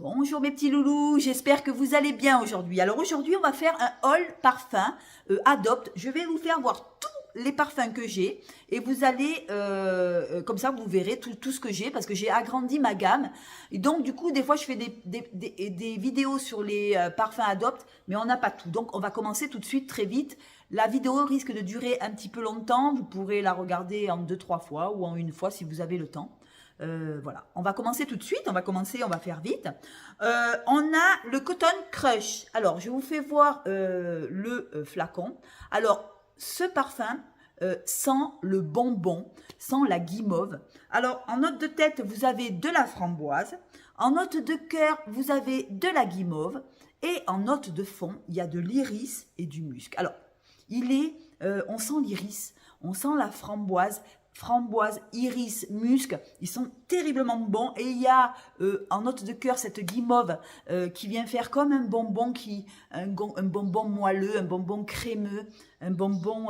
Bonjour mes petits loulous, j'espère que vous allez bien aujourd'hui. Alors aujourd'hui, on va faire un haul parfum Adopt. Je vais vous faire voir tous les parfums que j'ai et vous allez, comme ça vous verrez tout ce que j'ai parce que j'ai agrandi ma gamme. Et donc du coup, des fois je fais des vidéos sur les parfums Adopt, mais on n'a pas tout. Donc on va commencer tout de suite très vite. La vidéo risque de durer un petit peu longtemps, vous pourrez la regarder en 2-3 fois ou en une fois si vous avez le temps. Voilà, on va commencer tout de suite, on va faire vite. On a le Cotton Crush. Alors, je vous fais voir le flacon. Alors, ce parfum sent le bonbon, sent la guimauve. Alors, en note de tête, vous avez de la framboise. En note de cœur, vous avez de la guimauve. Et en note de fond, il y a de l'iris et du musc. Alors, on sent l'iris, on sent la framboise, iris, musc, ils sont terriblement bons. Et il y a en note de cœur cette guimauve qui vient faire comme un bonbon, un bonbon moelleux, un bonbon crémeux, un bonbon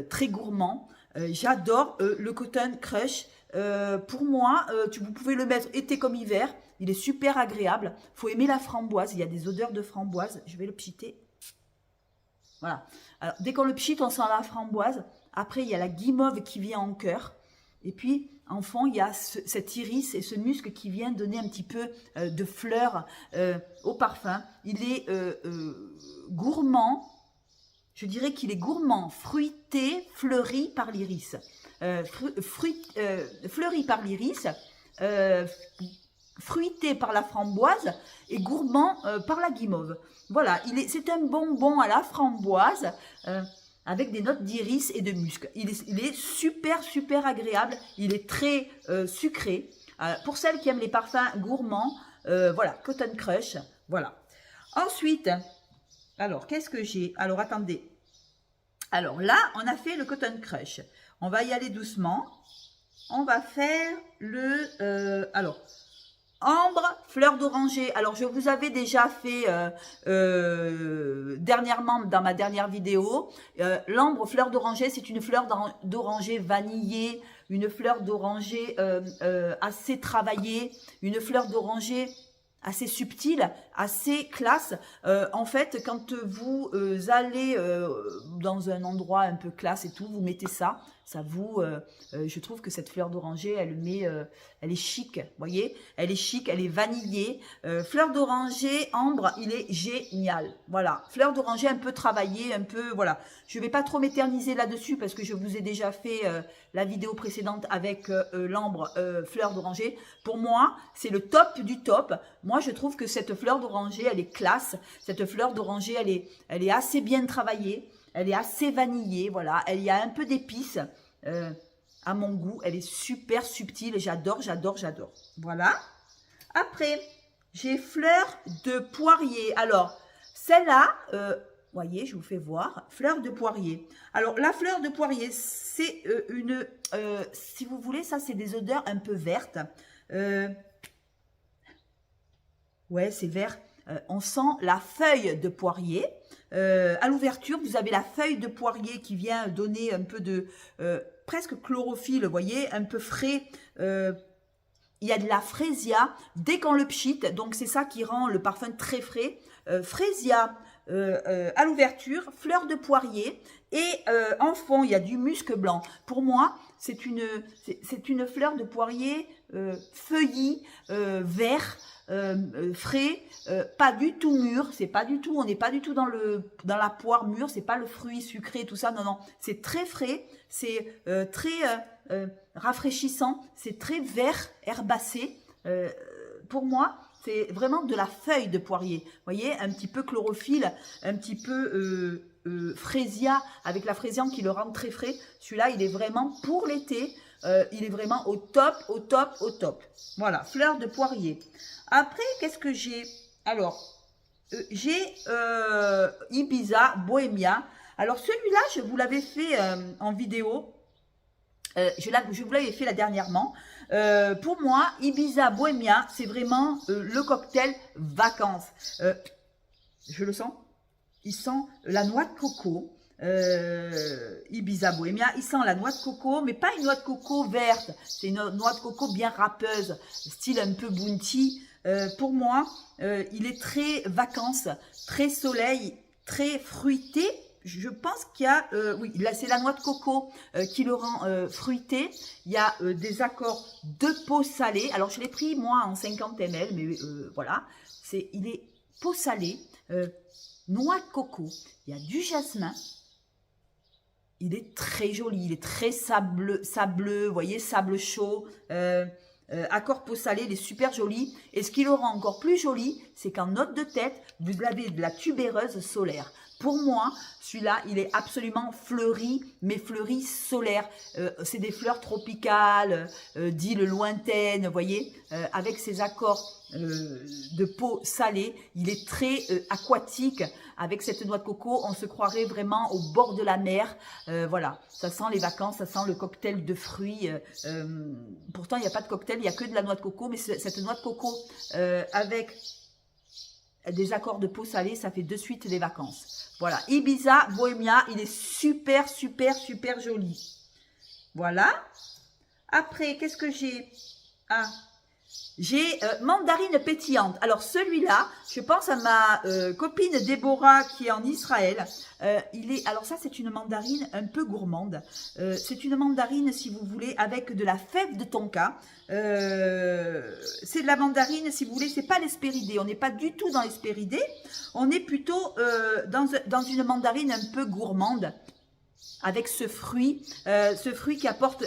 très gourmand. J'adore le Cotton Crush. Pour moi, vous pouvez le mettre été comme hiver. Il est super agréable. Il faut aimer la framboise. Il y a des odeurs de framboise. Je vais le pchiter. Voilà. Alors, dès qu'on le pchite, on sent la framboise. Après, il y a la guimauve qui vient en cœur. Et puis, en fond, il y a cet iris et ce musc qui vient donner un petit peu de fleurs au parfum. Il est gourmand. Je dirais qu'il est gourmand, fruité, fleuri par l'iris. Fleuri par l'iris, fruité par la framboise et gourmand par la guimauve. Voilà, c'est un bonbon à la framboise avec des notes d'iris et de musc. Il est super, super agréable. Il est très sucré. Pour celles qui aiment les parfums gourmands, voilà, Cotton Crush. Voilà. Ensuite, alors, qu'est-ce que j'ai? Alors, attendez. Alors là, on a fait le Cotton Crush. On va y aller doucement. On va faire ambre, fleur d'oranger. Alors, je vous avais déjà fait dernièrement, dans ma dernière vidéo, l'ambre, fleur d'oranger, c'est une fleur d'oranger vanillée, une fleur d'oranger assez travaillée, une fleur d'oranger assez subtile, assez classe. En fait, quand vous allez dans un endroit un peu classe et tout, vous mettez ça. Je trouve que cette fleur d'oranger, elle est chic, vous voyez, elle est chic, elle est vanillée. Fleur d'oranger, ambre, il est génial. Voilà, fleur d'oranger un peu travaillée, un peu, voilà. Je ne vais pas trop m'éterniser là-dessus parce que je vous ai déjà fait la vidéo précédente avec l'ambre, fleur d'oranger. Pour moi, c'est le top du top. Moi, je trouve que cette fleur d'oranger, elle est classe. Cette fleur d'oranger, elle est assez bien travaillée. Elle est assez vanillée, voilà. Il y a un peu d'épices à mon goût. Elle est super subtile. J'adore, j'adore, j'adore. Voilà. Après, j'ai fleur de poirier. Alors, celle-là, voyez, je vous fais voir. Fleur de poirier. Alors, la fleur de poirier, c'est si vous voulez, ça, c'est des odeurs un peu vertes. Ouais, c'est vert. On sent la feuille de poirier. À l'ouverture, vous avez la feuille de poirier qui vient donner un peu de presque chlorophylle, vous voyez, un peu frais. Il y a de la frésia dès qu'on le pchite, donc c'est ça qui rend le parfum très frais. Frésia à l'ouverture, fleur de poirier et en fond, il y a du musc blanc. Pour moi, c'est une fleur de poirier feuillie, vert, frais, pas du tout mûr, on n'est pas du tout dans la poire mûre, c'est pas le fruit sucré, tout ça, non, non, c'est très frais, c'est très rafraîchissant, c'est très vert, herbacé. Pour moi, c'est vraiment de la feuille de poirier, vous voyez, un petit peu chlorophylle, un petit peu frésia, avec la frésia qui le rend très frais. Celui-là, il est vraiment pour l'été, il est vraiment au top, au top, au top. Voilà, fleur de poirier. Après, qu'est-ce que j'ai? Alors, j'ai Ibiza Bohemia. Alors, celui-là, je vous l'avais fait en vidéo. Je vous l'avais fait là dernièrement. Pour moi, Ibiza Bohemia, c'est vraiment le cocktail vacances. Je le sens. Il sent la noix de coco. Ibiza Bohemia, il sent la noix de coco, mais pas une noix de coco verte. C'est une noix de coco bien râpeuse, style un peu bounty. Pour moi, il est très vacances, très soleil, très fruité. Je pense qu'il y a, oui, là c'est la noix de coco qui le rend fruité. Il y a des accords de peau salée. Alors je l'ai pris moi en 50 ml, mais voilà, il est peau salée, noix de coco. Il y a du jasmin. Il est très joli, il est très sableux, vous voyez, sable chaud. Accord peau salée, il est super joli. Et ce qui le rend encore plus joli, c'est qu'en note de tête, vous avez de la tubéreuse solaire. Pour moi, celui-là, il est absolument fleuri, mais fleuri solaire. C'est des fleurs tropicales, d'îles lointaines, vous voyez, avec ces accords de peau salée. Il est très aquatique. Avec cette noix de coco, on se croirait vraiment au bord de la mer. Voilà, ça sent les vacances, ça sent le cocktail de fruits. Pourtant, il n'y a pas de cocktail, il n'y a que de la noix de coco. Mais cette noix de coco avec des accords de peau salée, ça fait de suite les vacances. Voilà, Ibiza Bohemia, il est super, super, super joli. Voilà. Après, qu'est-ce que j'ai? Ah, j'ai mandarine pétillante. Alors celui-là, je pense à ma copine Déborah qui est en Israël. Alors ça, c'est une mandarine un peu gourmande. C'est une mandarine, si vous voulez, avec de la fève de tonka. C'est de la mandarine, si vous voulez, c'est pas l'hespéridée. On n'est pas du tout dans l'hespéridée. On est plutôt dans une mandarine un peu gourmande avec ce fruit qui apporte,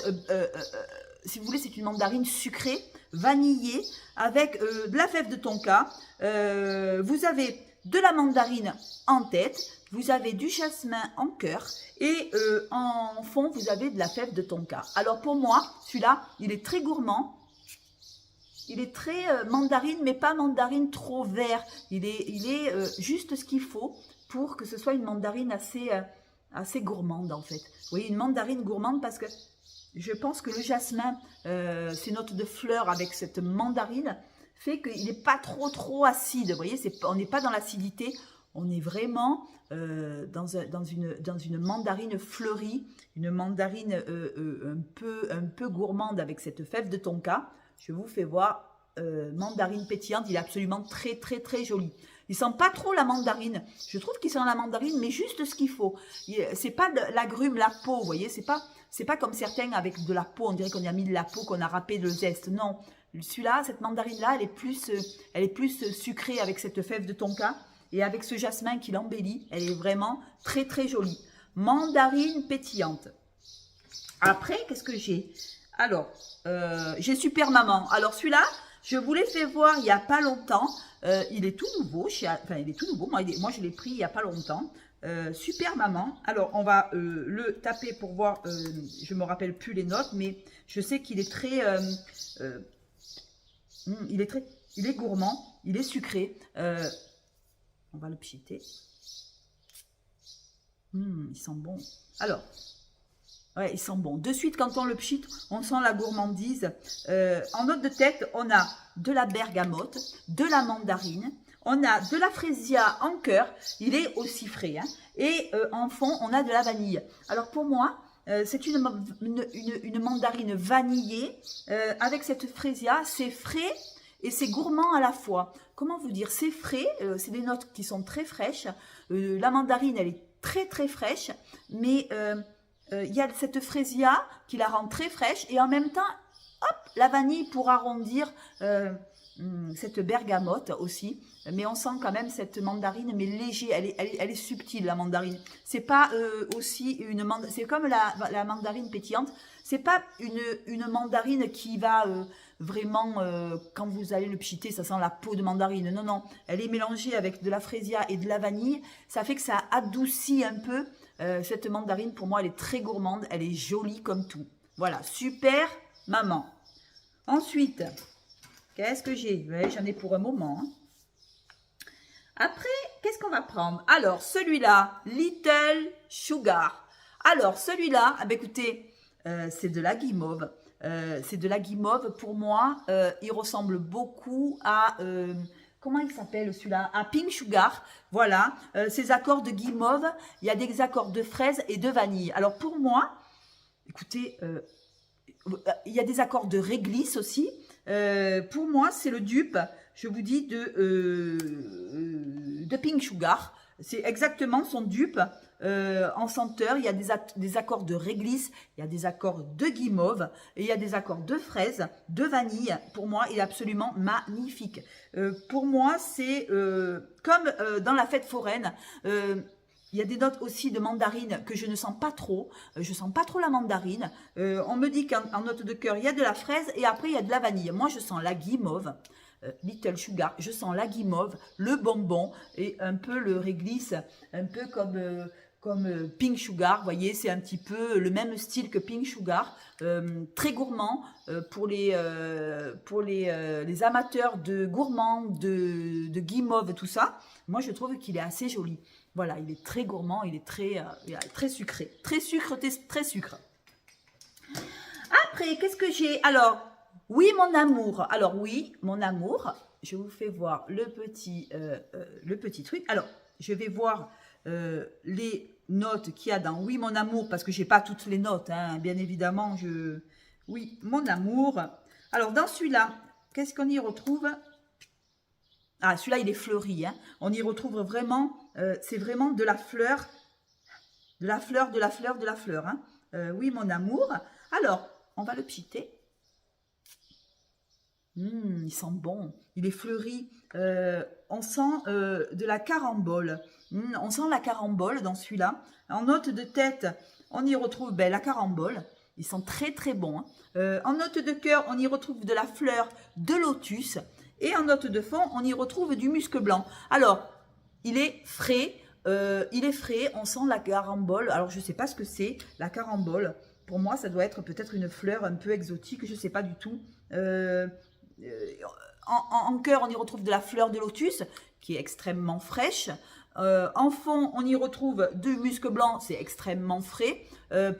si vous voulez, c'est une mandarine sucrée, vanillée, avec de la fève de tonka. Vous avez de la mandarine en tête, vous avez du jasmin en cœur et en fond, vous avez de la fève de tonka. Alors pour moi, celui-là, il est très gourmand. Il est très mandarine, mais pas mandarine trop vert. Il est juste ce qu'il faut pour que ce soit une mandarine assez gourmande en fait. Vous voyez, une mandarine gourmande parce que je pense que le jasmin, ces notes de fleurs avec cette mandarine, fait qu'il n'est pas trop acide. Vous voyez, on n'est pas dans l'acidité, on est vraiment dans une mandarine fleurie, une mandarine un peu gourmande avec cette fève de tonka. Je vous fais voir, mandarine pétillante, il est absolument très joli. Il sent pas trop la mandarine. Je trouve qu'il sent la mandarine, mais juste ce qu'il faut. C'est pas l'agrume, la peau, vous voyez, c'est pas comme certains avec de la peau, on dirait qu'on a mis de la peau, qu'on a râpé de zeste. Non, celui-là, cette mandarine-là, elle est plus sucrée avec cette fève de tonka et avec ce jasmin qui l'embellit. Elle est vraiment très jolie. Mandarine pétillante. Après, qu'est-ce que j'ai? Alors, j'ai Super Maman. Alors celui-là, je vous l'ai fait voir il n'y a pas longtemps. Il est tout nouveau. Il est tout nouveau. Moi, je l'ai pris il n'y a pas longtemps. Super Maman. Alors, on va le taper pour voir. Je ne me rappelle plus les notes, mais je sais qu'il est très... il est gourmand. Il est sucré. On va le pchiter. Il sent bon. Alors... Ouais, il sent bon. De suite, quand on le pchite, on sent la gourmandise. En note de tête, on a de la bergamote, de la mandarine, on a de la frésia en cœur, il est aussi frais. Hein, et en fond, on a de la vanille. Alors pour moi, c'est une mandarine vanillée avec cette frésia. C'est frais et c'est gourmand à la fois. Comment vous dire? C'est frais, c'est des notes qui sont très fraîches. La mandarine, elle est très fraîche, mais... il y a cette frésia qui la rend très fraîche et en même temps, hop, la vanille pour arrondir cette bergamote aussi. Mais on sent quand même cette mandarine, mais léger, elle est subtile la mandarine. C'est pas aussi une mandarine, c'est comme la mandarine pétillante. C'est pas une mandarine qui va vraiment, quand vous allez le pchiter, ça sent la peau de mandarine. Non, non, elle est mélangée avec de la frésia et de la vanille. Ça fait que ça adoucit un peu. Cette mandarine, pour moi, elle est très gourmande. Elle est jolie comme tout. Voilà, Super Maman. Ensuite, qu'est-ce que j'ai? Ouais, j'en ai pour un moment. Hein. Après, qu'est-ce qu'on va prendre? Alors, celui-là, Little Sugar. Alors, celui-là, ah ben, écoutez, c'est de la guimauve. C'est de la guimauve. Pour moi, il ressemble beaucoup à... comment il s'appelle celui-là? À Pink Sugar. Voilà, ces accords de guimauve. Il y a des accords de fraise et de vanille. Alors pour moi, écoutez, il y a des accords de réglisse aussi. Pour moi, c'est le dupe, je vous dis, de Pink Sugar. C'est exactement son dupe en senteur. Il y a des accords de réglisse, il y a des accords de guimauve, et il y a des accords de fraise, de vanille. Pour moi, il est absolument magnifique. Pour moi, c'est comme dans la fête foraine. Il y a des notes aussi de mandarine que je ne sens pas trop. Je ne sens pas trop la mandarine. On me dit qu'en note de cœur, il y a de la fraise et après, il y a de la vanille. Moi, je sens la guimauve. Little Sugar, je sens la guimauve, le bonbon et un peu le réglisse, un peu comme Pink Sugar, vous voyez, c'est un petit peu le même style que Pink Sugar, très gourmand pour les amateurs de gourmands, de guimauve, tout ça. Moi, je trouve qu'il est assez joli. Voilà, il est très gourmand, il est très sucré, très sucre. Après, qu'est-ce que j'ai? Alors, oui, mon amour. Alors, oui, mon amour. Je vous fais voir le petit truc. Alors, je vais voir les notes qu'il y a dans Oui, mon amour, parce que je n'ai pas toutes les notes, hein, bien évidemment. Oui, mon amour. Alors, dans celui-là, qu'est-ce qu'on y retrouve? Ah, celui-là, il est fleuri. Hein. On y retrouve vraiment, c'est vraiment de la fleur. Hein. Oui, mon amour. Alors, on va le pchiter. Il sent bon, il est fleuri. On sent de la carambole. On sent la carambole dans celui-là. En note de tête, on y retrouve la carambole. Ils sont très bon. Hein. En note de cœur, on y retrouve de la fleur de lotus. Et en note de fond, on y retrouve du musc blanc. Alors, il est frais. On sent la carambole. Alors, je ne sais pas ce que c'est, la carambole. Pour moi, ça doit être peut-être une fleur un peu exotique. Je ne sais pas du tout. En cœur, on y retrouve de la fleur de lotus qui est extrêmement fraîche. En fond, on y retrouve du musc blanc, c'est extrêmement frais.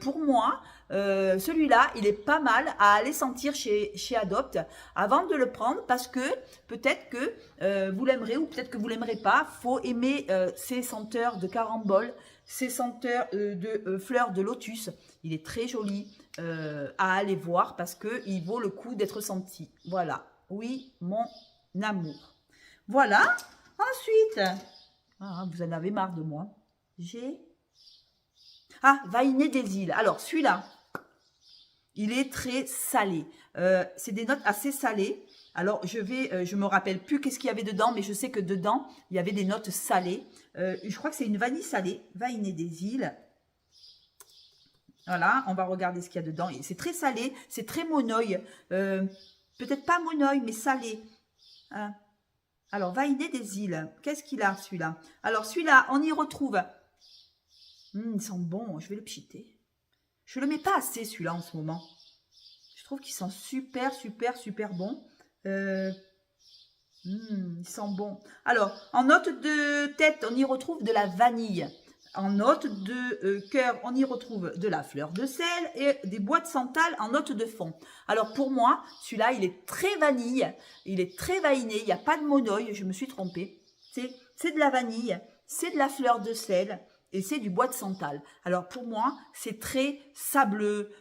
Pour moi, celui-là, il est pas mal à aller sentir chez Adopt avant de le prendre parce que peut-être que vous l'aimerez ou peut-être que vous l'aimerez pas. Faut aimer ces senteurs de carambole, ces senteurs de fleurs de lotus. Il est très joli à aller voir parce qu'il vaut le coup d'être senti. Voilà. Oui, mon amour. Voilà. Ensuite, vous en avez marre de moi. J'ai... Vainé des îles. Alors, celui-là, il est très salé. C'est des notes assez salées. Alors, je me rappelle plus qu'est-ce qu'il y avait dedans, mais je sais que dedans, il y avait des notes salées. Je crois que c'est une vanille salée. Vainé des îles. Voilà, on va regarder ce qu'il y a dedans. C'est très salé, c'est très monoï. Peut-être pas monoï, mais salé. Hein. Alors, Vainé des îles. Qu'est-ce qu'il a, celui-là? Alors, celui-là, on y retrouve... il sent bon, je vais le pchiter. Je ne le mets pas assez, celui-là, en ce moment. Je trouve qu'il sent super bon. Il sent bon. Alors, en note de tête, on y retrouve de la vanille. En note de cœur, on y retrouve de la fleur de sel et des bois de santal en note de fond. Alors pour moi, celui-là, il est très vanille, il est très vainé, il n'y a pas de monoï, je me suis trompée. C'est de la vanille, c'est de la fleur de sel et c'est du bois de santal. Alors pour moi, c'est très sableux,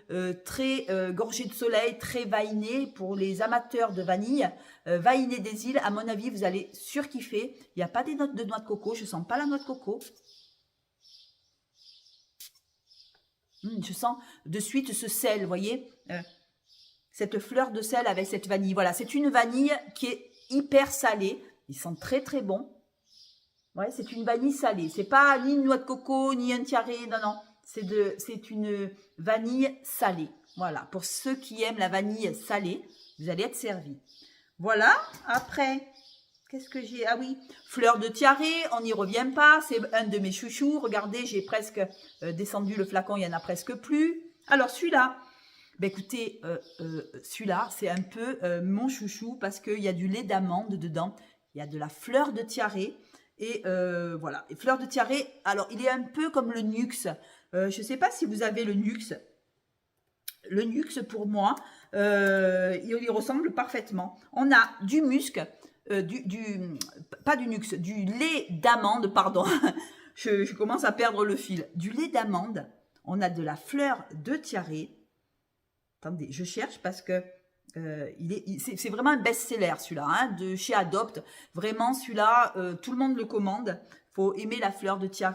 très gorgé de soleil, très vainé pour les amateurs de vanille. Vainé des îles, à mon avis, vous allez surkiffer. Il n'y a pas des notes de noix de coco, je ne sens pas la noix de coco. Je sens de suite ce sel, vous voyez, cette fleur de sel avec cette vanille. Voilà, c'est une vanille qui est hyper salée. Ils sont très bons. Ouais, c'est une vanille salée. C'est pas ni une noix de coco, ni un tiaré. Non. C'est une vanille salée. Voilà, pour ceux qui aiment la vanille salée, vous allez être servis. Voilà, après... Qu'est-ce que j'ai? Ah oui, fleur de tiaré, on n'y revient pas. C'est un de mes chouchous. Regardez, j'ai presque descendu le flacon, il n'y en a presque plus. Alors, celui-là, écoutez, celui-là, c'est un peu mon chouchou parce qu'il y a du lait d'amande dedans. Il y a de la fleur de tiaré. Et voilà, et fleur de tiaré, alors, il est un peu comme le Nux. Je ne sais pas si vous avez le Nux. Le Nux, pour moi, il y ressemble parfaitement. On a du musc. Pas du Nux, du lait d'amande, pardon, je commence à perdre le fil. Du lait d'amande, on a de la fleur de tiaré. Attendez, je cherche parce que c'est vraiment un best-seller celui-là, hein, de chez Adopt. Vraiment celui-là, tout le monde le commande. Faut aimer la fleur de tiare.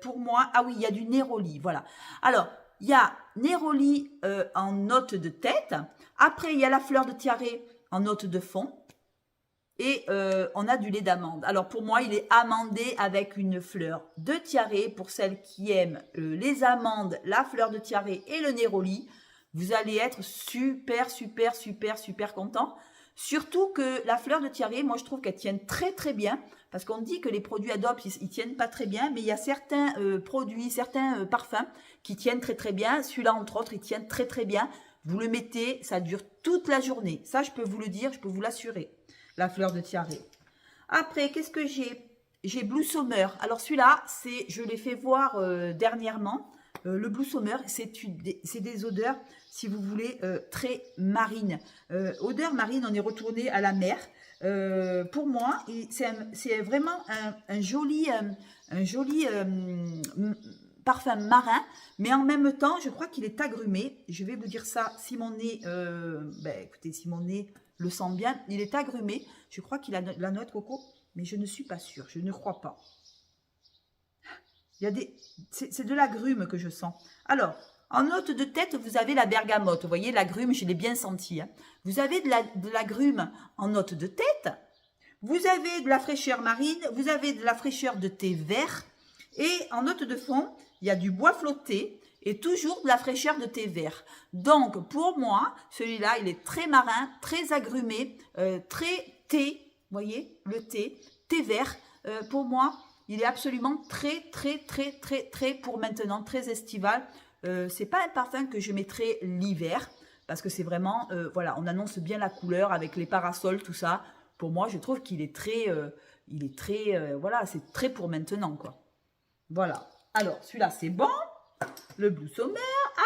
Pour moi, ah oui, il y a du Néroli, voilà. Alors, il y a Néroli en note de tête. Après, il y a la fleur de tiare en note de fond. Et on a du lait d'amande. Alors pour moi, il est amandé avec une fleur de tiare. Pour celles qui aiment les amandes, la fleur de tiare et le Néroli, vous allez être super, super, super, super content. Surtout que la fleur de tiare, moi je trouve qu'elle tient très très bien. Parce qu'on dit que les produits Adopt, ils tiennent pas très bien. Mais il y a certains produits, certains parfums qui tiennent très très bien. Celui-là, entre autres, il tient très très bien. Vous le mettez, ça dure toute la journée. Ça, je peux vous le dire, je peux vous l'assurer. La fleur de tiare. Après, qu'est-ce que j'ai? J'ai Blue Summer. Alors celui-là, je l'ai fait voir dernièrement. Le Blue Summer, c'est des odeurs, si vous voulez, très marines. Odeur marine, on est retourné à la mer. Pour moi, c'est vraiment un joli parfum marin, mais en même temps, je crois qu'il est agrumé. Je vais vous dire ça, si mon nez, écoutez, si mon nez le sent bien, il est agrumé. Je crois qu'il a la noix de coco, mais je ne suis pas sûre, je ne crois pas. C'est de l'agrume que je sens. Alors, en note de tête, vous avez la bergamote. Vous voyez, l'agrume, je l'ai bien senti. Hein. Vous avez de l'agrume en note de tête. Vous avez de la fraîcheur marine. Vous avez de la fraîcheur de thé vert. Et en note de fond, il y a du bois flotté et toujours de la fraîcheur de thé vert. Donc, pour moi, celui-là, il est très marin, très agrumé, très thé. Vous voyez, le thé vert. Pour moi, il est absolument très, très, très, très, très, pour maintenant, très estival. C'est pas un parfum que je mettrai l'hiver, parce que c'est vraiment, voilà, on annonce bien la couleur avec les parasols, tout ça. Pour moi, je trouve qu'il est très, voilà, c'est très pour maintenant, quoi. Voilà. Alors, celui-là, c'est bon. Le Blue Summer.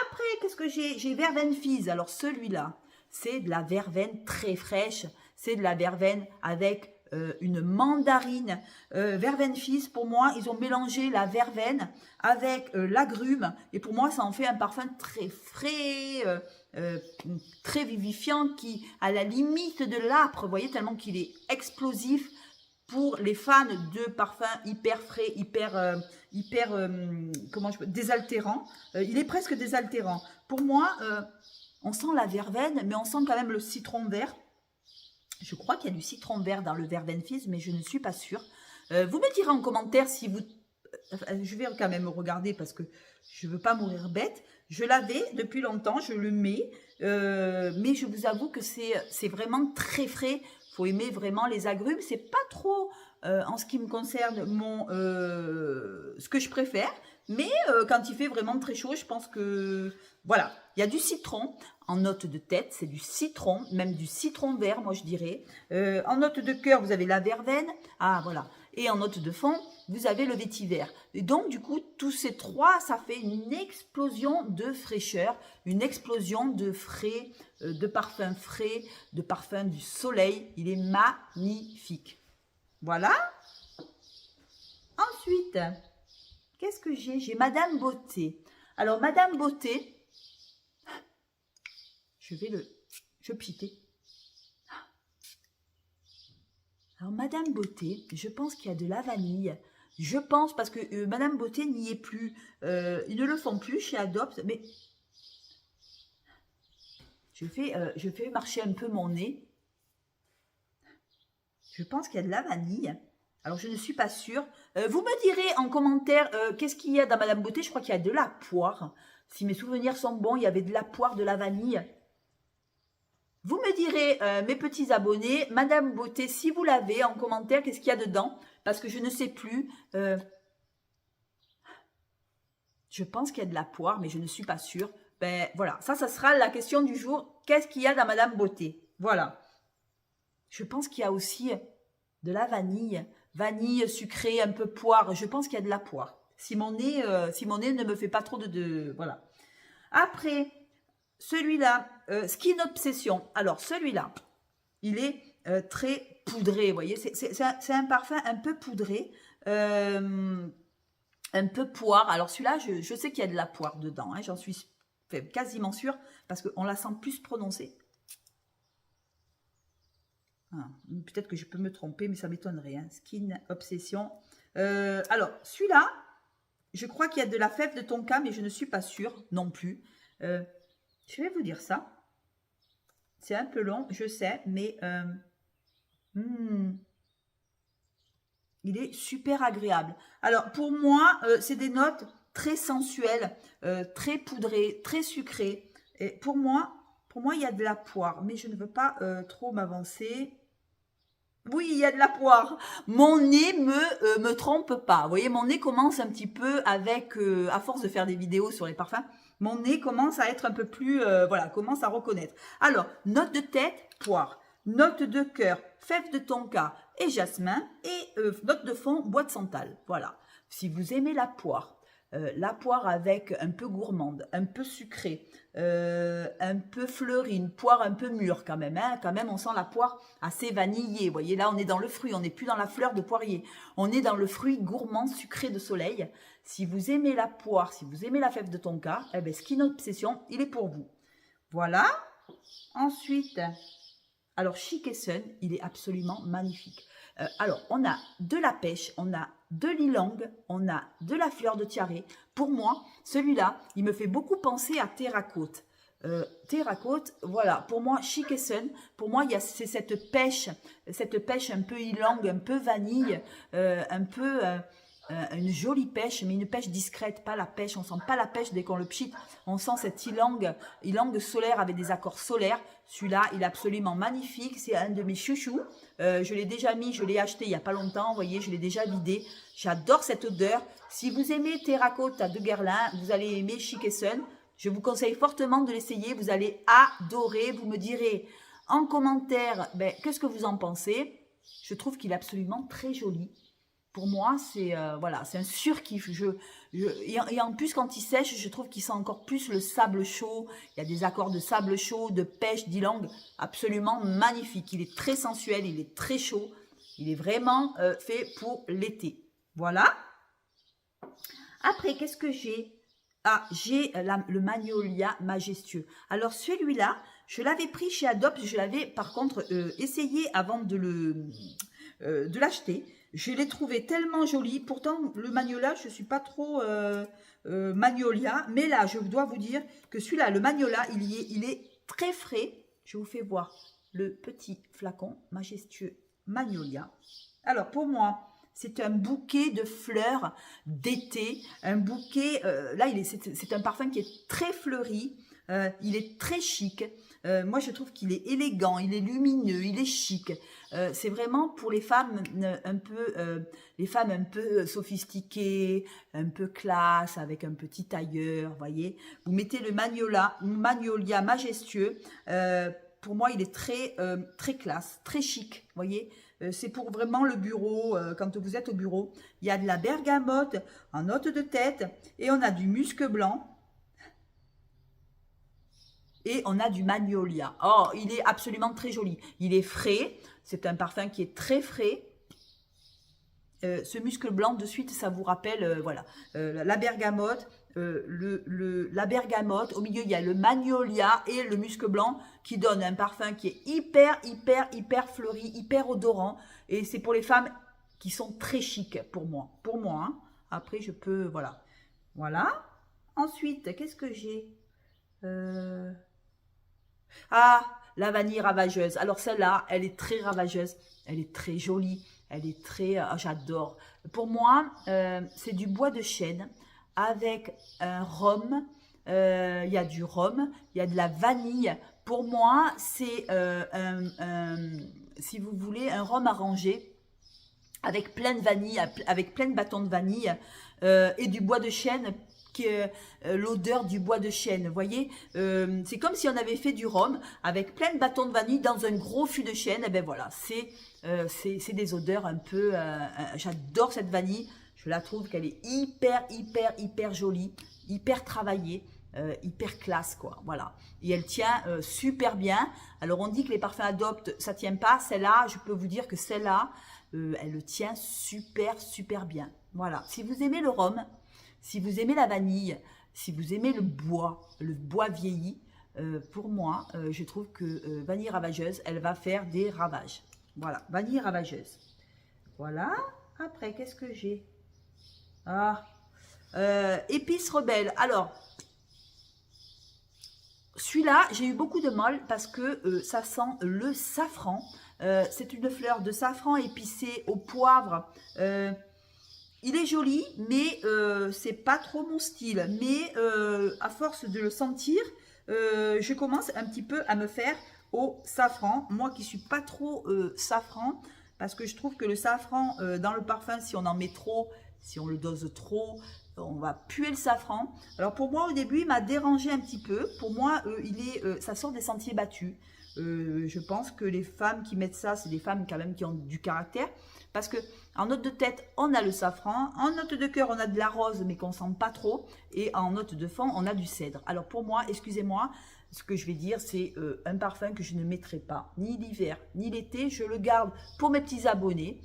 Après, qu'est-ce que j'ai? J'ai Verveine Fizz. Alors, celui-là, c'est de la verveine très fraîche. C'est de la verveine avec une mandarine. Verveine Fizz, pour moi, ils ont mélangé la verveine avec l'agrume. Et pour moi, ça en fait un parfum très frais, très vivifiant, qui, à la limite de l'âpre, vous voyez, tellement qu'il est explosif. Pour les fans de parfums hyper frais, désaltérant. Il est presque désaltérant. Pour moi, on sent la verveine, mais on sent quand même le citron vert. Je crois qu'il y a du citron vert dans le Verveine Fizz, mais je ne suis pas sûre. Vous me direz en commentaire si vous... je vais quand même regarder parce que je ne veux pas mourir bête. Je l'avais depuis longtemps, je le mets. Mais je vous avoue que c'est vraiment très frais. Il faut aimer vraiment les agrumes. C'est pas trop, en ce qui me concerne, ce que je préfère. Mais quand il fait vraiment très chaud, je pense que... Voilà, il y a du citron. En note de tête, c'est du citron, même du citron vert, moi je dirais. En note de cœur, vous avez la verveine. Ah, voilà. Et en note de fond, vous avez le vétiver. Et donc, du coup, tous ces trois, ça fait une explosion de fraîcheur, une explosion de frais, de parfums frais, de parfums du soleil. Il est magnifique. Voilà. Ensuite, qu'est-ce que j'ai? J'ai Madame Beauté. Alors, Madame Beauté, je piquer. Alors, Madame Beauté, je pense qu'il y a de la vanille. Je pense, parce que Madame Beauté n'y est plus. Ils ne le font plus chez Adopt, mais je fais marcher un peu mon nez. Je pense qu'il y a de la vanille. Alors, je ne suis pas sûre. Vous me direz en commentaire qu'est-ce qu'il y a dans Madame Beauté. Je crois qu'il y a de la poire. Si mes souvenirs sont bons, il y avait de la poire, de la vanille. Vous me direz, mes petits abonnés, Madame Beauté, si vous l'avez, en commentaire, qu'est-ce qu'il y a dedans? Parce que je ne sais plus. Je pense qu'il y a de la poire, mais je ne suis pas sûre. Ben voilà, ça sera la question du jour. Qu'est-ce qu'il y a dans Madame Beauté? Voilà. Je pense qu'il y a aussi de la vanille. Vanille sucrée, un peu poire. Je pense qu'il y a de la poire. Si mon nez ne me fait pas trop de... Voilà. Après... Celui-là, Skin Obsession. Alors, celui-là, il est très poudré, vous voyez. C'est un parfum un peu poudré, un peu poire. Alors, celui-là, je sais qu'il y a de la poire dedans. Hein, j'en suis quasiment sûre parce qu'on la sent plus prononcée. Ah, peut-être que je peux me tromper, mais ça m'étonnerait. Hein. Skin Obsession. Alors, celui-là, je crois qu'il y a de la fève de tonka, mais je ne suis pas sûre non plus. Je vais vous dire ça. C'est un peu long, je sais, mais il est super agréable. Alors, pour moi, c'est des notes très sensuelles, très poudrées, très sucrées. Et pour moi, il y a de la poire, mais je ne veux pas trop m'avancer. Oui, il y a de la poire. Mon nez me trompe pas. Vous voyez, mon nez commence un petit peu avec, à force de faire des vidéos sur les parfums, mon nez commence à être un peu plus, voilà, commence à reconnaître. Alors, note de tête, poire. Note de cœur, fève de tonka et jasmin. Et note de fond, bois de santal. Voilà. Si vous aimez la poire avec un peu gourmande, un peu sucrée, un peu fleurie, une poire un peu mûre quand même. Hein, quand même, on sent la poire assez vanillée. Vous voyez, là, on est dans le fruit. On n'est plus dans la fleur de poirier. On est dans le fruit gourmand, sucré de soleil. Si vous aimez la poire, si vous aimez la fève de tonka, eh bien, Skin Obsession, il est pour vous. Voilà. Ensuite, alors, Chic et Sun, il est absolument magnifique. Alors, on a de la pêche, on a de l'ilang, on a de la fleur de tiare. Pour moi, celui-là, il me fait beaucoup penser à Terracote. Terracote, voilà, pour moi, Chic et Sun, pour moi, c'est cette pêche un peu ilang, un peu vanille, un peu... une jolie pêche, mais une pêche discrète, pas la pêche, on sent pas la pêche dès qu'on le pchit, on sent cette ilang solaire avec des accords solaires. Celui-là, il est absolument magnifique, c'est un de mes chouchous. Je l'ai déjà mis, je l'ai acheté il n'y a pas longtemps, vous voyez, je l'ai déjà vidé. J'adore cette odeur. Si vous aimez Terracote à De Guerlain, vous allez aimer Chic et Sun. Je vous conseille fortement de l'essayer, vous allez adorer. Vous me direz en commentaire, qu'est-ce que vous en pensez? Je trouve qu'il est absolument très joli. Pour moi, c'est voilà, c'est un surkiff. Et en plus, quand il sèche, je trouve qu'il sent encore plus le sable chaud. Il y a des accords de sable chaud, de pêche, d'ilang, absolument magnifique. Il est très sensuel, il est très chaud. Il est vraiment fait pour l'été. Voilà. Après, qu'est-ce que j'ai? Ah, j'ai le Magnolia majestueux. Alors, celui-là, je l'avais pris chez Adopt. Je l'avais, par contre, essayé avant de l'acheter. Je l'ai trouvé tellement joli. Pourtant, le Magnolia, je ne suis pas trop Magnolia. Mais là, je dois vous dire que celui-là, le Magnolia, il est très frais. Je vous fais voir le petit flacon majestueux Magnolia. Alors, pour moi, c'est un bouquet de fleurs d'été. Un bouquet, là, c'est un parfum qui est très fleuri. Il est très chic. Moi, je trouve qu'il est élégant, il est lumineux, il est chic. C'est vraiment pour les femmes un peu sophistiquées, un peu classe, avec un petit tailleur, voyez. Vous mettez le Magnolia majestueux. Pour moi, il est très classe, très chic, voyez. C'est pour vraiment le bureau, quand vous êtes au bureau. Il y a de la bergamote en note de tête et on a du musc blanc. Et on a du Magnolia. Oh, il est absolument très joli. Il est frais. C'est un parfum qui est très frais. Ce muscle blanc, de suite, ça vous rappelle, voilà, la bergamote. La bergamote. Au milieu, il y a le Magnolia et le musc blanc qui donne un parfum qui est hyper fleuri, hyper odorant. Et c'est pour les femmes qui sont très chic pour moi. Pour moi, hein. Après, je peux, voilà. Voilà. Ensuite, qu'est-ce que j'ai Ah, la vanille ravageuse. Alors celle-là, elle est très ravageuse. Elle est très jolie. Elle est très... j'adore. Pour moi, c'est du bois de chêne avec un rhum. Il y a du rhum. Il y a de la vanille. Pour moi, c'est, si vous voulez, un rhum arrangé avec plein de vanille, avec plein de bâtons de vanille et du bois de chêne, l'odeur du bois de chêne, vous voyez, c'est comme si on avait fait du rhum avec plein de bâtons de vanille dans un gros fût de chêne. Et ben voilà, c'est des odeurs un peu, j'adore cette vanille, je la trouve qu'elle est hyper jolie, hyper travaillée, hyper classe quoi, voilà, et elle tient super bien. Alors on dit que les parfums Adopt ça tient pas, celle-là, je peux vous dire que celle-là, elle le tient super bien. Voilà, si vous aimez le rhum, si vous aimez la vanille, si vous aimez le bois vieilli, pour moi, je trouve que Vanille Ravageuse, elle va faire des ravages. Voilà, vanille ravageuse. Voilà. Après, qu'est-ce que j'ai? Ah, épices rebelles. Alors, celui-là, j'ai eu beaucoup de mal parce que ça sent le safran. C'est une fleur de safran épicée au poivre. Il est joli, mais c'est pas trop mon style. Mais à force de le sentir, je commence un petit peu à me faire au safran. Moi qui suis pas trop safran, parce que je trouve que le safran dans le parfum, si on en met trop, si on le dose trop, on va puer le safran. Alors pour moi, au début, il m'a dérangé un petit peu. Pour moi, ça sort des sentiers battus. Je pense que les femmes qui mettent ça, c'est des femmes quand même qui ont du caractère. Parce que en note de tête, on a le safran. En note de cœur, on a de la rose, mais qu'on sent pas trop. Et en note de fond, on a du cèdre. Alors pour moi, excusez-moi, ce que je vais dire, c'est un parfum que je ne mettrai pas, ni l'hiver, ni l'été. Je le garde pour mes petits abonnés.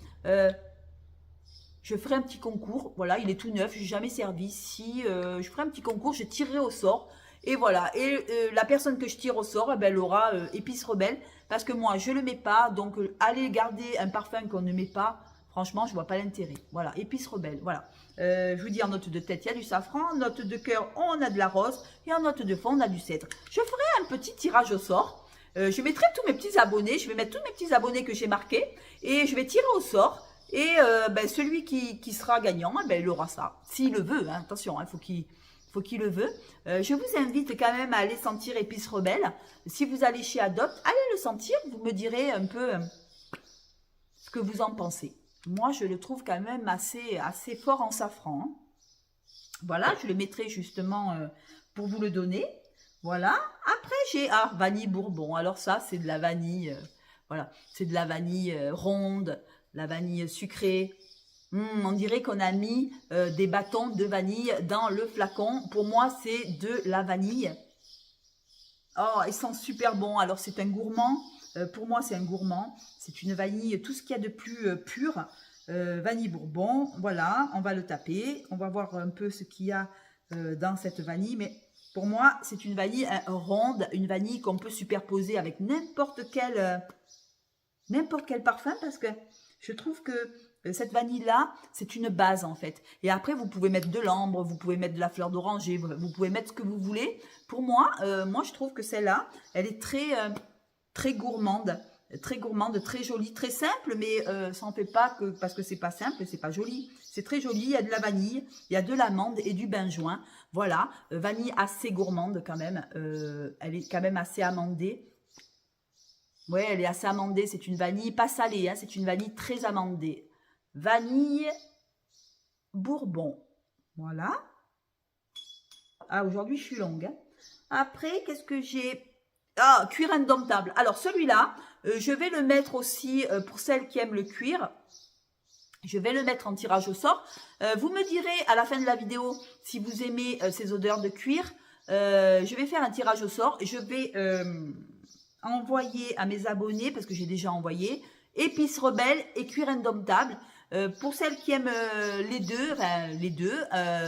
Je ferai un petit concours. Voilà, il est tout neuf, je n'ai jamais servi. Si je ferai un petit concours, je tirerai au sort. Et voilà, et la personne que je tire au sort, eh ben, elle aura épice rebelle. Parce que moi, je ne le mets pas. Donc, aller garder un parfum qu'on ne met pas, franchement, je ne vois pas l'intérêt. Voilà, épice rebelle. Voilà. Je vous dis, en note de tête, il y a du safran. En note de cœur, on a de la rose. Et en note de fond, on a du cèdre. Je ferai un petit tirage au sort. Je mettrai tous mes petits abonnés. Je vais mettre tous mes petits abonnés que j'ai marqués. Et je vais tirer au sort. Et ben, celui qui sera gagnant, ben, il aura ça. S'il le veut, hein, attention, il faut qu'il le veut. Je vous invite quand même à aller sentir épice rebelle. Si vous allez chez Adopt, allez le sentir. Vous me direz un peu ce que vous en pensez. Moi, je le trouve quand même assez fort en safran. Hein. Voilà, je le mettrai justement pour vous le donner. Voilà. Après, j'ai vanille bourbon. Alors ça, c'est de la vanille. Voilà, c'est de la vanille ronde. La vanille sucrée. On dirait qu'on a mis des bâtons de vanille dans le flacon. Pour moi, c'est de la vanille. Oh, ils sont super bons. Alors, c'est un gourmand. Pour moi, c'est un gourmand. C'est une vanille, tout ce qu'il y a de plus pur. Vanille bourbon. Voilà, on va le taper. On va voir un peu ce qu'il y a dans cette vanille. Mais pour moi, c'est une vanille ronde. Une vanille qu'on peut superposer avec n'importe quel parfum. Parce que je trouve que cette vanille-là, c'est une base en fait. Et après, vous pouvez mettre de l'ambre, vous pouvez mettre de la fleur d'oranger, vous pouvez mettre ce que vous voulez. Pour moi, je trouve que celle-là, elle est très gourmande, très jolie, très simple, mais ça n'en fait pas que parce que c'est pas simple, c'est pas joli. C'est très joli, il y a de la vanille, il y a de l'amande et du benjoin. Voilà, vanille assez gourmande quand même. Elle est quand même assez amandée. Ouais, elle est assez amandée. C'est une vanille pas salée, hein, c'est une vanille très amandée. Vanille bourbon. Voilà. Ah, aujourd'hui, je suis longue. Hein. Après, qu'est-ce que j'ai? Ah, cuir indomptable. Alors, celui-là, je vais le mettre aussi pour celles qui aiment le cuir. Je vais le mettre en tirage au sort. Vous me direz à la fin de la vidéo si vous aimez ces odeurs de cuir. Je vais faire un tirage au sort. Je vais envoyer à mes abonnés, parce que j'ai déjà envoyé, épices rebelles et cuir indomptable. Pour celles qui aiment les deux,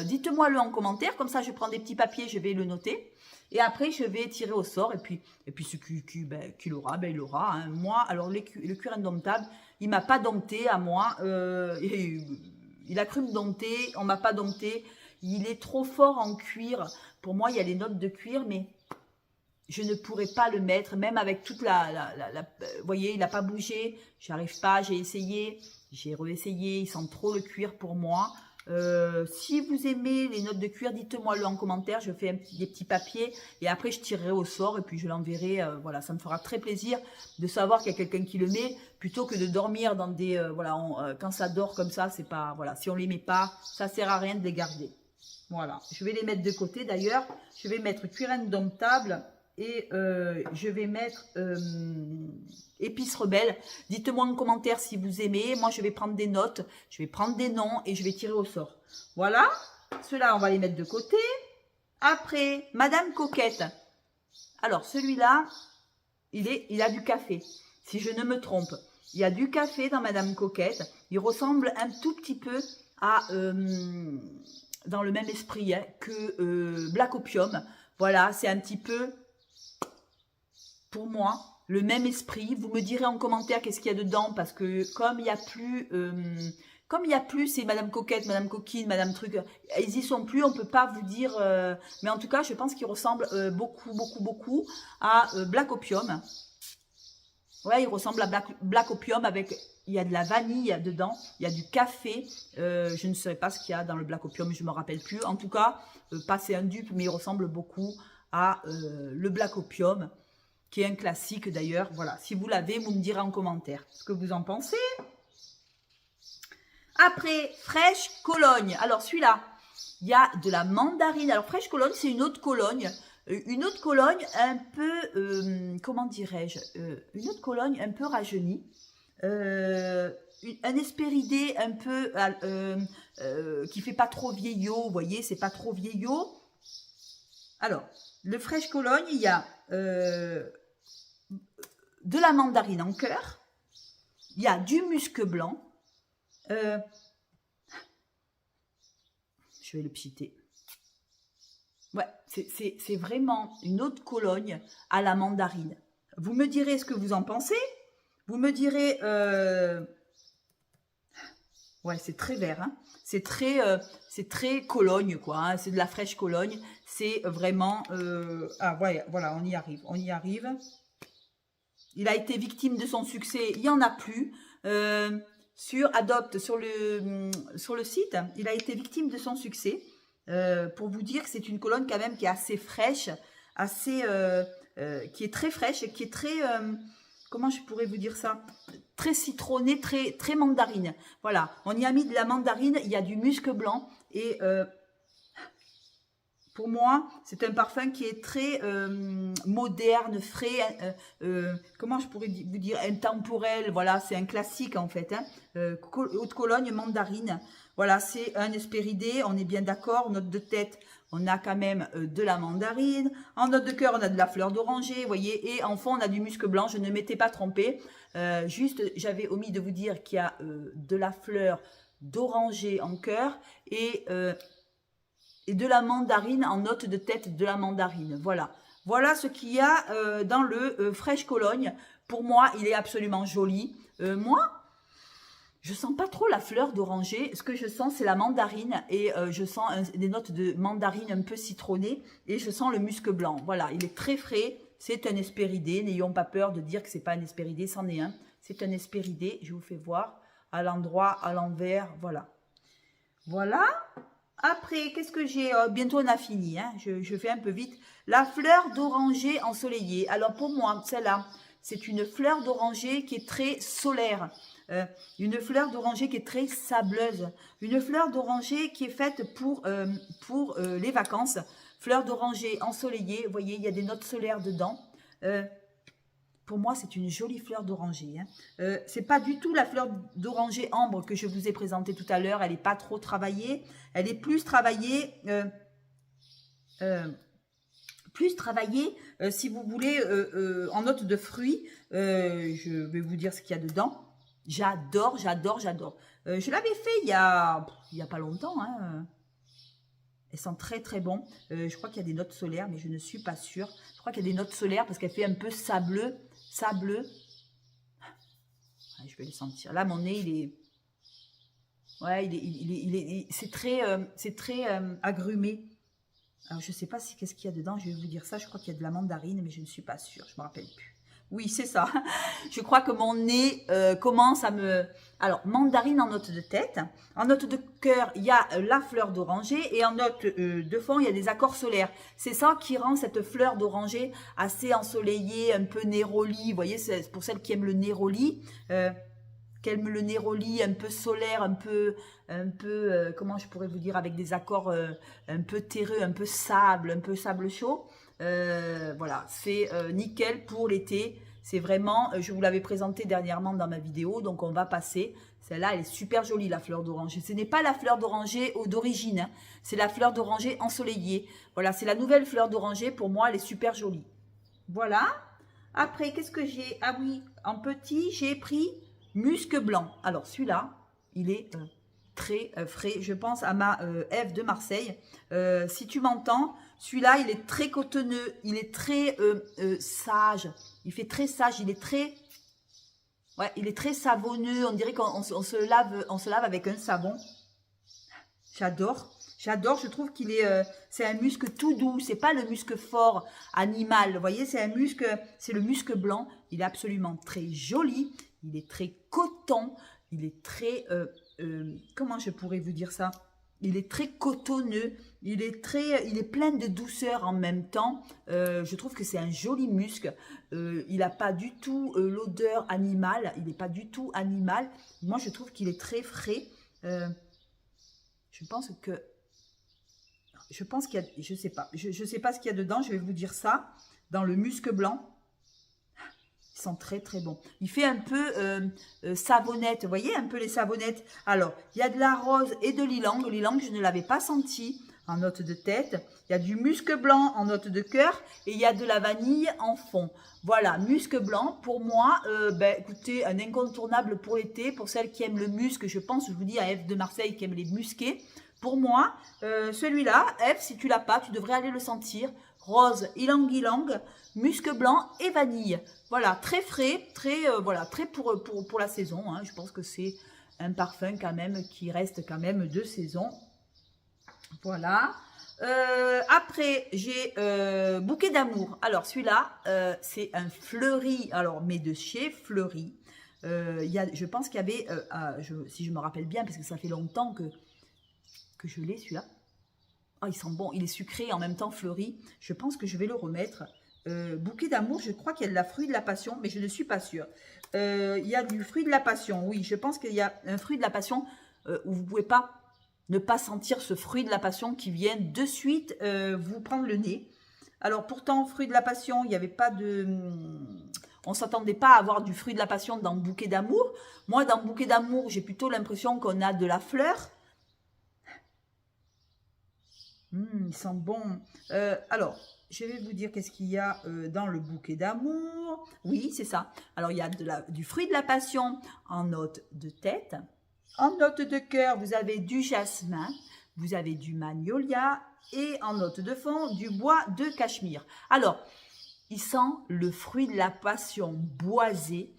dites-moi-le en commentaire. Comme ça, je prends des petits papiers, je vais le noter. Et après, je vais tirer au sort. Et puis ce qui l'aura, il l'aura. Hein. Moi, alors le cuir indomptable, il m'a pas dompté à moi. Il a cru me dompter, on m'a pas dompté. Il est trop fort en cuir. Pour moi, il y a les notes de cuir, mais je ne pourrais pas le mettre, même avec toute vous voyez, il n'a pas bougé, j'arrive pas, j'ai essayé, j'ai réessayé, il sent trop le cuir pour moi. Si vous aimez les notes de cuir, dites-moi-le en commentaire, je fais des petits papiers et après je tirerai au sort et puis je l'enverrai. Voilà, ça me fera très plaisir de savoir qu'il y a quelqu'un qui le met, plutôt que de dormir dans des... quand ça dort comme ça, c'est pas... Voilà, si on les met pas, ça sert à rien de les garder. Voilà, je vais les mettre de côté d'ailleurs, je vais mettre cuir indomptable. Et je vais mettre épices rebelles. Dites-moi en commentaire si vous aimez. Moi, je vais prendre des notes. Je vais prendre des noms et je vais tirer au sort. Voilà. Ceux-là, on va les mettre de côté. Après, Madame Coquette. Alors, celui-là, il a du café. Si je ne me trompe. Il y a du café dans Madame Coquette. Il ressemble un tout petit peu à... dans le même esprit hein, que Black Opium. Voilà, c'est un petit peu... Pour moi, le même esprit. Vous me direz en commentaire qu'est-ce qu'il y a dedans, parce que comme il n'y a plus, c'est Madame Coquette, Madame Coquine, Madame Truc, ils y sont plus, on peut pas vous dire, mais en tout cas, je pense qu'il ressemble beaucoup à Black Opium. Ouais, il ressemble à Black Opium avec, il y a de la vanille dedans, il y a du café, je ne sais pas ce qu'il y a dans le Black Opium, je ne me rappelle plus. En tout cas, pas c'est un dupe, mais il ressemble beaucoup à le Black Opium, qui est un classique d'ailleurs. Voilà, si vous l'avez, vous me direz en commentaire ce que vous en pensez. Après, fraîche Cologne. Alors celui-là, il y a de la mandarine. Alors fraîche Cologne, c'est une autre Cologne. Une autre Cologne un peu, comment dirais-je, une autre Cologne un peu rajeunie. Un Hespéridé un peu, qui fait pas trop vieillot, vous voyez, c'est pas trop vieillot. Alors, le fraîche Cologne, il y a de la mandarine en cœur, il y a du musc blanc, je vais le pchiter. Ouais, c'est vraiment une autre Cologne à la mandarine. Vous me direz ce que vous en pensez. Vous me direz... ouais, c'est très vert. Hein. C'est très Cologne, quoi. Hein. C'est de la fraîche Cologne. C'est vraiment... ah, ouais, voilà, on y arrive. On y arrive. Il a été victime de son succès. Il n'y en a plus. Sur Adopt, sur le site, il a été victime de son succès. Pour vous dire que c'est une Cologne quand même qui est assez fraîche, qui est très fraîche et qui est très, comment je pourrais vous dire ça, très citronnée, très mandarine. Voilà, on y a mis de la mandarine, il y a du musc blanc et pour moi, c'est un parfum qui est très moderne, frais, comment je pourrais vous dire, intemporel. Voilà, c'est un classique en fait. Hein. Haute Cologne, mandarine. Voilà, c'est un Hespéridé, on est bien d'accord. Note de tête, on a quand même de la mandarine. En note de cœur, on a de la fleur d'oranger, vous voyez. Et en fond, on a du musc blanc, je ne m'étais pas trompée. Juste, j'avais omis de vous dire qu'il y a de la fleur d'oranger en cœur et de la mandarine en note de tête de la mandarine. Voilà. Voilà ce qu'il y a dans le fraîche Cologne. Pour moi, il est absolument joli. Moi, je sens pas trop la fleur d'oranger. Ce que je sens, c'est la mandarine. Et je sens des notes de mandarine un peu citronnées. Et je sens le musc blanc. Voilà, il est très frais. C'est un Hespéridé. N'ayons pas peur de dire que c'est pas un Hespéridé. C'en est un. C'est un Hespéridé. Je vous fais voir à l'endroit, à l'envers. Voilà. Voilà. Après, qu'est-ce que j'ai? Bientôt, on a fini. Hein. Je fais un peu vite. La fleur d'oranger ensoleillée. Alors, pour moi, celle-là, c'est une fleur d'oranger qui est très solaire. Une fleur d'oranger qui est très sableuse. Une fleur d'oranger qui est faite pour les vacances. Fleur d'oranger ensoleillée. Vous voyez, il y a des notes solaires dedans. Pour moi, c'est une jolie fleur d'oranger. Hein. C'est pas du tout la fleur d'oranger ambre que je vous ai présentée tout à l'heure. Elle n'est pas trop travaillée. Elle est plus travaillée, si vous voulez, en note de fruits. Je vais vous dire ce qu'il y a dedans. J'adore. Je l'avais fait il y a pas longtemps. Hein. Elles sont très bon. Je crois qu'il y a des notes solaires, mais je ne suis pas sûre. Je crois qu'il y a des notes solaires parce qu'elle fait un peu sableux. Je vais le sentir. Là, mon nez, il est... Ouais, c'est très agrumé. Alors, je ne sais pas si qu'est-ce qu'il y a dedans. Je vais vous dire ça. Je crois qu'il y a de la mandarine, mais je ne suis pas sûre. Je ne me rappelle plus. Oui, c'est ça. Je crois que mon nez commence à me... Alors, mandarine en note de tête. En note de cœur, il y a la fleur d'oranger. Et en note de fond, il y a des accords solaires. C'est ça qui rend cette fleur d'oranger assez ensoleillée, un peu néroli. Vous voyez, c'est pour celles qui aiment le néroli. Qu'aime le néroli un peu solaire, un peu comment je pourrais vous dire, avec des accords un peu terreux, un peu sable chaud. Voilà, c'est nickel pour l'été. C'est vraiment, je vous l'avais présenté dernièrement dans ma vidéo, donc on va passer. Celle-là, elle est super jolie, la fleur d'oranger. Ce n'est pas la fleur d'oranger d'origine, hein. C'est la fleur d'oranger ensoleillée. Voilà, c'est la nouvelle fleur d'oranger. Pour moi, elle est super jolie. Voilà. Après, qu'est-ce que j'ai? Ah oui, en petit, j'ai pris musc blanc. Alors, celui-là, il est très frais. Je pense à ma Ève de Marseille. Si tu m'entends, celui-là, il est très cotonneux. Il est très sage. Il fait très sage. Il est très... Ouais, il est très savonneux. On dirait qu'on se lave avec un savon. J'adore. J'adore. Je trouve qu'il est... c'est un musc tout doux. C'est pas le musc fort animal. Vous voyez, c'est un musc... C'est le musc blanc. Il est absolument très joli. Il est très coton. Il est très... comment je pourrais vous dire ça? Il est très cotonneux. Il est plein de douceur en même temps. Je trouve que c'est un joli musc. Il n'a pas du tout l'odeur animale. Il n'est pas du tout animal. Moi, je trouve qu'il est très frais. Je pense qu'il y a... Je sais pas. Je sais pas ce qu'il y a dedans. Je vais vous dire ça. Dans le musc blanc. Ils sont très très bons. Il fait un peu savonnette. Vous voyez un peu les savonnettes. Alors, il y a de la rose et de l'ilang. L'ilang, je ne l'avais pas senti en note de tête. Il y a du musc blanc en note de cœur. Et il y a de la vanille en fond. Voilà, musc blanc. Pour moi, écoutez, un incontournable pour l'été. Pour celles qui aiment le musc, je pense, je vous dis à Ève de Marseille qui aime les musqués. Pour moi, celui-là, Ève, si tu l'as pas, tu devrais aller le sentir. Rose, ylang-ylang, musc blanc et vanille. Voilà, très frais, très, voilà, très pour la saison. Hein. Je pense que c'est un parfum quand même qui reste quand même de saison. Voilà. Après, j'ai Bouquet d'amour. Alors, celui-là, c'est un fleuri. Alors, mais de chez Fleury. Je pense qu'il y avait, si je me rappelle bien, parce que ça fait longtemps que je l'ai, celui-là. Oh, il sent bon, il est sucré en même temps fleuri. Je pense que je vais le remettre. Bouquet d'amour, je crois qu'il y a de la fruit de la passion, mais je ne suis pas sûre. Il y a du fruit de la passion, oui, je pense qu'il y a un fruit de la passion où vous ne pouvez pas ne pas sentir ce fruit de la passion qui vient de suite vous prendre le nez. Alors pourtant, fruit de la passion, il n'y avait pas de... On ne s'attendait pas à avoir du fruit de la passion dans Bouquet d'amour. Moi, dans Bouquet d'amour, j'ai plutôt l'impression qu'on a de la fleur. Ils sont bons. Alors, je vais vous dire qu'est-ce qu'il y a dans le bouquet d'amour. Oui, c'est ça. Alors, il y a du fruit de la passion en note de tête. En note de cœur, vous avez du jasmin, vous avez du magnolia et en note de fond, du bois de cachemire. Alors, il sent le fruit de la passion boisé,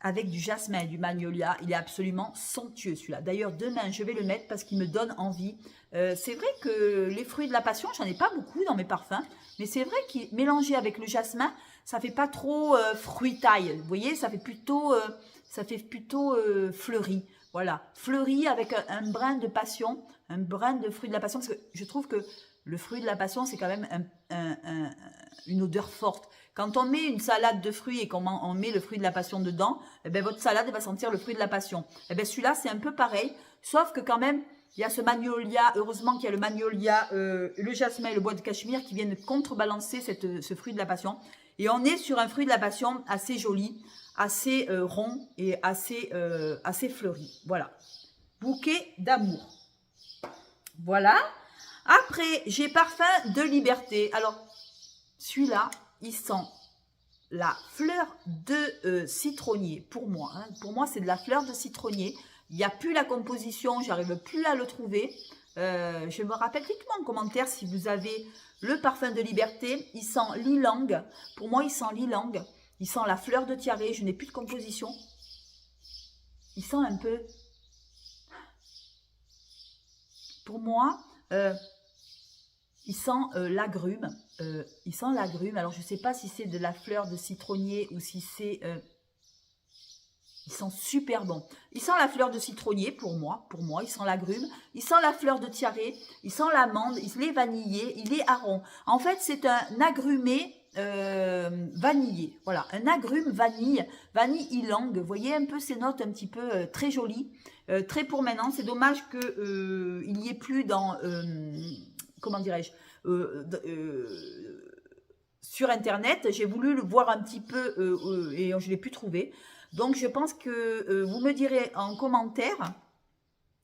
avec du jasmin et du magnolia. Il est absolument somptueux celui-là. D'ailleurs, demain, je vais le mettre parce qu'il me donne envie. C'est vrai que les fruits de la passion, j'en ai pas beaucoup dans mes parfums. Mais c'est vrai qu'il mélangé avec le jasmin, ça fait pas trop fruitaille. Vous voyez, ça fait plutôt fleuri. Voilà, fleuri avec un brin de passion, un brin de fruit de la passion. Parce que je trouve que le fruit de la passion, c'est quand même une odeur forte. Quand on met une salade de fruits et qu'on met le fruit de la passion dedans, eh bien, votre salade va sentir le fruit de la passion. Eh bien, celui-là, c'est un peu pareil, sauf que quand même, il y a ce magnolia, heureusement qu'il y a le magnolia, le jasmin et le bois de cachemire qui viennent contrebalancer ce fruit de la passion. Et on est sur un fruit de la passion assez joli, assez rond et assez fleuri. Voilà. Bouquet d'amour. Voilà. Après, j'ai parfum de liberté. Alors, celui-là, il sent la fleur de citronnier pour moi. Hein. Pour moi, c'est de la fleur de citronnier. Il n'y a plus la composition, j'arrive plus à le trouver. Je me rappelle, dites-moi en commentaire si vous avez le parfum de liberté. Il sent l'ylang. Pour moi, il sent l'ylang. Il sent la fleur de tiare. Je n'ai plus de composition. Il sent un peu... Pour moi... il sent l'agrume. Il sent l'agrume. Alors, je ne sais pas si c'est de la fleur de citronnier ou si c'est... il sent super bon. Il sent la fleur de citronnier pour moi. Il sent l'agrume. Il sent la fleur de tiare. Il sent l'amande. Il est vanillé. Il est hareng. En fait, c'est un agrumé vanillé. Voilà, un agrume vanille. Vanille ylang. Vous voyez un peu ces notes un petit peu très jolies. Très pour maintenant. C'est dommage qu'il n'y ait plus dans... comment dirais-je, sur internet, j'ai voulu le voir un petit peu et je ne l'ai plus trouvé. Donc je pense que vous me direz en commentaire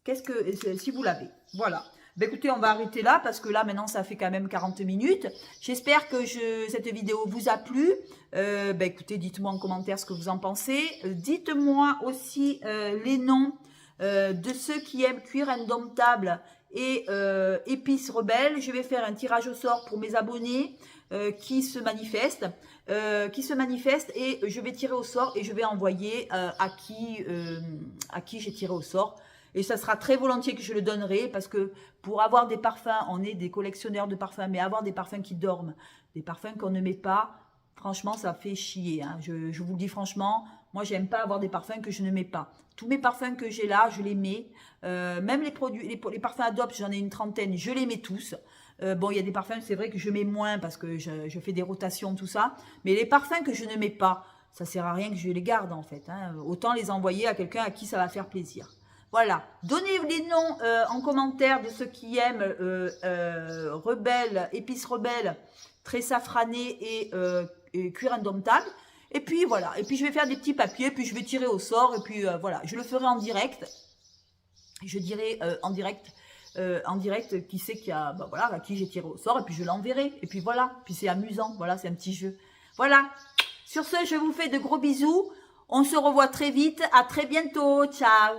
si vous l'avez. Voilà. Ben écoutez, on va arrêter là parce que là, maintenant, ça fait quand même 40 minutes. J'espère que cette vidéo vous a plu. Ben écoutez, dites-moi en commentaire ce que vous en pensez. Dites-moi aussi les noms de ceux qui aiment cuire indomptable et épices rebelles. Je vais faire un tirage au sort pour mes abonnés qui se manifestent. Et je vais tirer au sort et je vais envoyer à qui j'ai tiré au sort. Et ça sera très volontiers que je le donnerai parce que pour avoir des parfums, on est des collectionneurs de parfums, mais avoir des parfums qui dorment, des parfums qu'on ne met pas, franchement, ça fait chier. Hein. Je vous le dis franchement, moi, j'aime pas avoir des parfums que je ne mets pas. Tous mes parfums que j'ai là, je les mets. Même les produits, les parfums Adopt, j'en ai une trentaine, je les mets tous. Bon, il y a des parfums, c'est vrai que je mets moins parce que je fais des rotations, tout ça. Mais les parfums que je ne mets pas, ça sert à rien que je les garde en fait. Hein. Autant les envoyer à quelqu'un à qui ça va faire plaisir. Voilà, donnez les noms en commentaire de ceux qui aiment rebelles, épices rebelles, très safranées et cuir indomptable. Et puis voilà, et puis je vais faire des petits papiers, puis je vais tirer au sort, et puis voilà, je le ferai en direct. Je dirai en direct qui c'est qui a, bah voilà, à qui j'ai tiré au sort, et puis je l'enverrai. Et puis voilà, puis c'est amusant, voilà, c'est un petit jeu. Voilà, sur ce, je vous fais de gros bisous. On se revoit très vite, à très bientôt, ciao.